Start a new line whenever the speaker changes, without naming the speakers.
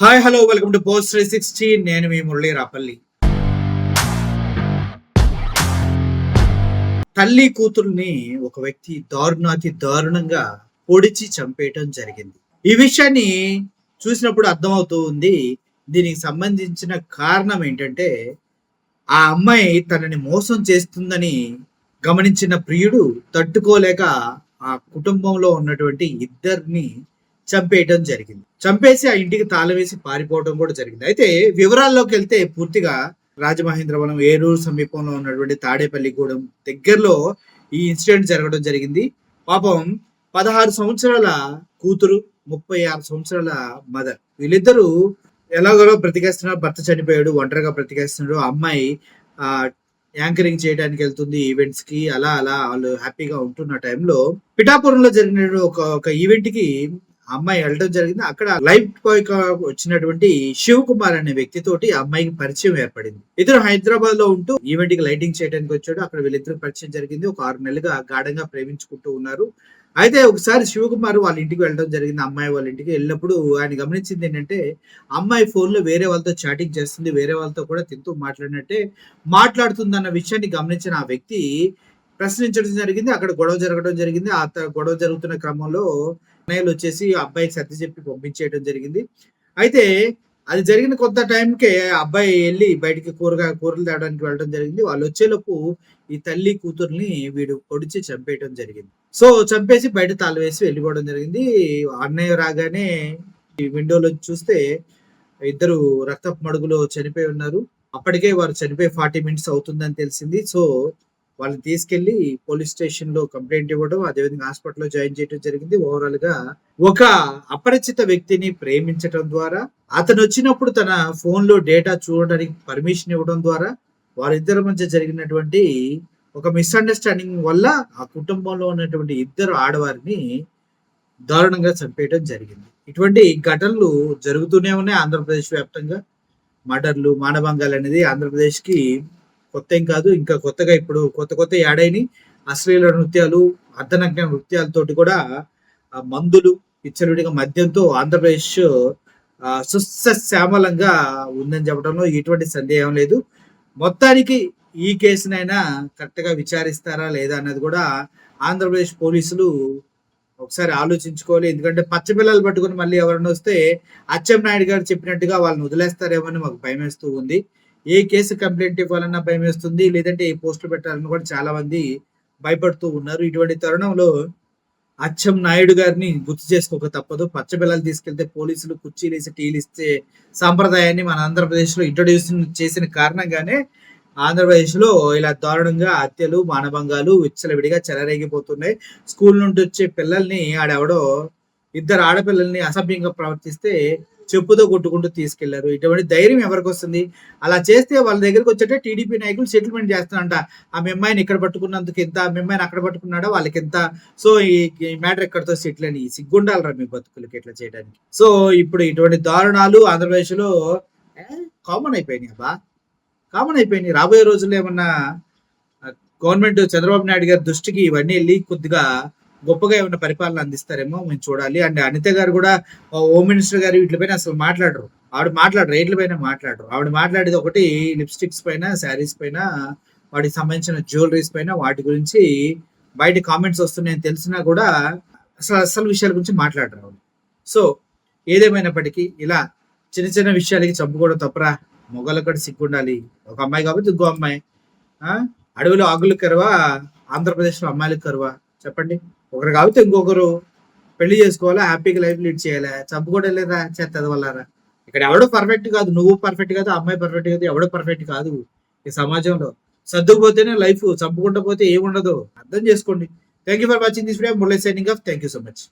Hi hello welcome to post 360. నేను మీ మురళీ రాపల్లి. తల్లి కూతుర్ని ఒక వ్యక్తి దారుణాతి దారుణంగా పొడిచి చంపేయటం జరిగింది. ఈ విషయాన్ని చూసినప్పుడు అర్థమవుతూ ఉంది. దీనికి సంబంధించిన కారణం ఏంటంటే, ఆ అమ్మాయి తనని మోసం చేస్తుందని గమనించిన ప్రియుడు తట్టుకోలేక ఆ కుటుంబంలో ఉన్నటువంటి ఇద్దరిని చంపేయటం జరిగింది. చంపేసి ఆ ఇంటికి తాళం వేసి పారిపోవడం కూడా జరిగింది. అయితే వివరాల్లోకి వెళ్తే పూర్తిగా రాజమహేంద్రవరం, ఏలూరు సమీపంలో ఉన్నటువంటి తాడేపల్లిగూడెం దగ్గరలో ఈ ఇన్సిడెంట్ జరగడం జరిగింది. పాపం 16 సంవత్సరాల కూతురు, 36 సంవత్సరాల మదర్, వీళ్ళిద్దరూ ఎలాగోలా బ్రతికేస్తున్నారు. భర్త చనిపోయాడు, ఒంటరిగా బ్రతికేస్తున్నాడు. అమ్మాయి ఆ యాంకరింగ్ చేయడానికి వెళ్తుంది ఈవెంట్స్ కి. అలా అలా వాళ్ళు హ్యాపీగా ఉంటున్న టైంలో పిఠాపురంలో జరిగిన ఒక ఈవెంట్ కి అమ్మాయి వెళ్ళడం జరిగింది. అక్కడ లైవ్ బాయ్ గా వచ్చినటువంటి శివ్ కుమార్ అనే వ్యక్తితోటి ఆ అమ్మాయికి పరిచయం ఏర్పడింది. ఇద్దరు హైదరాబాద్ లో ఉంటూ ఈవెంట్ కి లైటింగ్ చేయడానికి వచ్చాడు. అక్కడ వీళ్ళిద్దరు పరిచయం జరిగింది. ఒక 6 నెలలుగా గాఢంగా ప్రేమించుకుంటూ ఉన్నారు. అయితే ఒకసారి శివకుమార్ వాళ్ళ ఇంటికి వెళ్ళడం జరిగింది. అమ్మాయి వాళ్ళ ఇంటికి వెళ్ళినప్పుడు ఆయన గమనించింది ఏంటంటే, అమ్మాయి ఫోన్ లో వేరే వాళ్ళతో చాటింగ్ చేస్తుంది, వేరే వాళ్ళతో కూడా తింటూ మాట్లాడినట్టే మాట్లాడుతుంది అన్న విషయాన్ని గమనించిన ఆ వ్యక్తి ప్రశ్నించడం జరిగింది. అక్కడ గొడవ జరగడం జరిగింది. ఆ గొడవ జరుగుతున్న క్రమంలో అన్నయ్యలు వచ్చేసి అబ్బాయికి సర్ది చెప్పి పంపించేయడం జరిగింది. అయితే అది జరిగిన కొంత టైంకే అబ్బాయి వెళ్ళి బయటికి కూరలు తేవడానికి వెళ్ళడం జరిగింది. వాళ్ళు వచ్చేలోపు ఈ తల్లి కూతుర్ని వీడు పొడిచి చంపేయడం జరిగింది. సో చంపేసి బయట తాళం వేసి వెళ్ళిపోవడం జరిగింది. అన్నయ్య రాగానే ఈ విండోలో చూస్తే ఇద్దరు రక్తపు మడుగులో చనిపోయి ఉన్నారు. అప్పటికే వారు చనిపోయి 40 మినిట్స్ అవుతుందని తెలిసింది. సో వాళ్ళని తీసుకెళ్లి పోలీస్ స్టేషన్ లో కంప్లైంట్ ఇవ్వడం, అదేవిధంగా హాస్పిటల్లో జాయిన్ చేయడం జరిగింది. ఓవరాల్ గా ఒక అపరిచిత వ్యక్తిని ప్రేమించడం ద్వారా, అతను వచ్చినప్పుడు తన ఫోన్ లో డేటా చూడడానికి పర్మిషన్ ఇవ్వడం ద్వారా వారిద్దరి మధ్య జరిగినటువంటి ఒక మిస్అండర్స్టాండింగ్ వల్ల ఆ కుటుంబంలో ఉన్నటువంటి ఇద్దరు ఆడవారిని దారుణంగా చంపేయడం జరిగింది. ఇటువంటి ఘటనలు జరుగుతూనే ఉన్నాయి ఆంధ్రప్రదేశ్ వ్యాప్తంగా. మర్డర్లు, మానభంగాలు అనేది ఆంధ్రప్రదేశ్ కి కొత్త ఏం కాదు. ఇంకా కొత్తగా ఇప్పుడు కొత్త యాడైని అశ్లీల నృత్యాలు, అర్ధనగ్న నృత్యాలతోటి కూడా మందులు, విచ్చలవిడిగా మద్యంతో ఆంధ్రప్రదేశ్ సుశ్యామలంగా ఉందని చెప్పడంలో ఎటువంటి సందేహం లేదు. మొత్తానికి ఈ కేసునైనా కరెక్ట్ గా విచారిస్తారా లేదా అన్నది కూడా ఆంధ్రప్రదేశ్ పోలీసులు ఒకసారి ఆలోచించుకోవాలి. ఎందుకంటే పచ్చపిల్లలు పట్టుకుని మళ్ళీ ఎవరైనా వస్తే అచ్చెన్నాయుడు గారు చెప్పినట్టుగా వాళ్ళని వదిలేస్తారేమో అని మాకు భయం వేస్తూ ఉంది. ఏ కేసు కంప్లైంట్ ఇవ్వాలన్నా భయం వేస్తుంది, లేదంటే ఏ పోస్టులు పెట్టాలని కూడా చాలా మంది భయపడుతూ ఉన్నారు. ఇటువంటి తరుణంలో అచ్చెం నాయుడు గారిని గుర్తు చేసుకోక తప్పదు. పచ్చబిల్లలు తీసుకెళ్తే పోలీసులు కుర్చీలు వేసి టీలు ఇస్తే సాంప్రదాయాన్ని మన ఆంధ్రప్రదేశ్ లో ఇంట్రొడ్యూస్ చేసిన కారణంగానే ఆంధ్రప్రదేశ్ లో ఇలా దారుణంగా హత్యలు, మానభంగాలు విచ్చలవిడిగా చెలరేగిపోతున్నాయి. స్కూల్ నుండి వచ్చే పిల్లల్ని ఆడెవడో ఇద్దరు ఆడపిల్లల్ని అసభ్యంగా ప్రవర్తిస్తే చెప్పుతో కొట్టుకుంటూ తీసుకెళ్లారు. ఇటువంటి ధైర్యం ఎవరికి వస్తుంది? అలా చేస్తే వాళ్ళ దగ్గరికి వచ్చేటే టీడీపీ నాయకులు సెటిల్మెంట్ చేస్తారంట. ఆ అమ్మాయిని ఇక్కడ పట్టుకున్నందుకు ఎంత, ఆ అమ్మాయిని అక్కడ పట్టుకున్నాడో వాళ్ళకి ఎంత. సో ఈ మ్యాటర్ ఎక్కడితో సెటిల్ అని సిగ్గుండాలరా మీ బతుకులకి ఇట్లా చేయడానికి. సో ఇప్పుడు ఇటువంటి దారుణాలు ఆంధ్రప్రదేశ్ లో కామన్ అయిపోయినాయి. కామన్ అయిపోయినాయి. రాబోయే రోజుల్లో ఏమన్నా గవర్నమెంట్ చంద్రబాబు నాయుడు గారి దృష్టికి ఇవన్నీ వెళ్ళి కొద్దిగా గొప్పగా ఏమైనా పరిపాలన అందిస్తారేమో మేము చూడాలి. అండ్ అనిత గారు కూడా, హోమ్ మినిస్టర్ గారు వీటిపైన అసలు మాట్లాడరు. రేట్ల పైన మాట్లాడరు. ఆవిడ మాట్లాడేది ఒకటి లిప్స్టిక్స్ పైన, శారీస్ పైన, వాటికి సంబంధించిన జ్యువెలరీస్ పైన, వాటి గురించి బయట కామెంట్స్ వస్తున్నాయని తెలిసినా కూడా అసలు విషయాల గురించి మాట్లాడరు ఆవిడ. సో ఏదేమైనప్పటికీ ఇలా చిన్న చిన్న విషయాలకి చంపుకోవడం తప్పరా? మొగలు కూడా సిగ్గుండాలి. ఒక అమ్మాయి కాబట్టి ఇంకో అమ్మాయి. అడవిలో ఆగులు కరువా, ఆంధ్రప్రదేశ్లో అమ్మాయిలకు కరువా? చెప్పండి. ఒకరు కాబట్టి ఇంకొకరు పెళ్లి చేసుకోవాలా, హ్యాపీగా లైఫ్ లీడ్ చేయాలా? చంపుకోవడం లేదా చేస్తుంది వల్లరా? ఇక్కడ ఎవడో పర్ఫెక్ట్ కాదు. నువ్వు పర్ఫెక్ట్ కాదు, అమ్మాయి పర్ఫెక్ట్ కాదు, ఎవడో పర్ఫెక్ట్ కాదు ఈ సమాజంలో. సర్దుకుపోతేనే లైఫ్, చంపుకుంటూ పోతే ఏముండదు. అర్థం చేసుకోండి. Thank you for watching this video. Murali signing off. Thank you so much.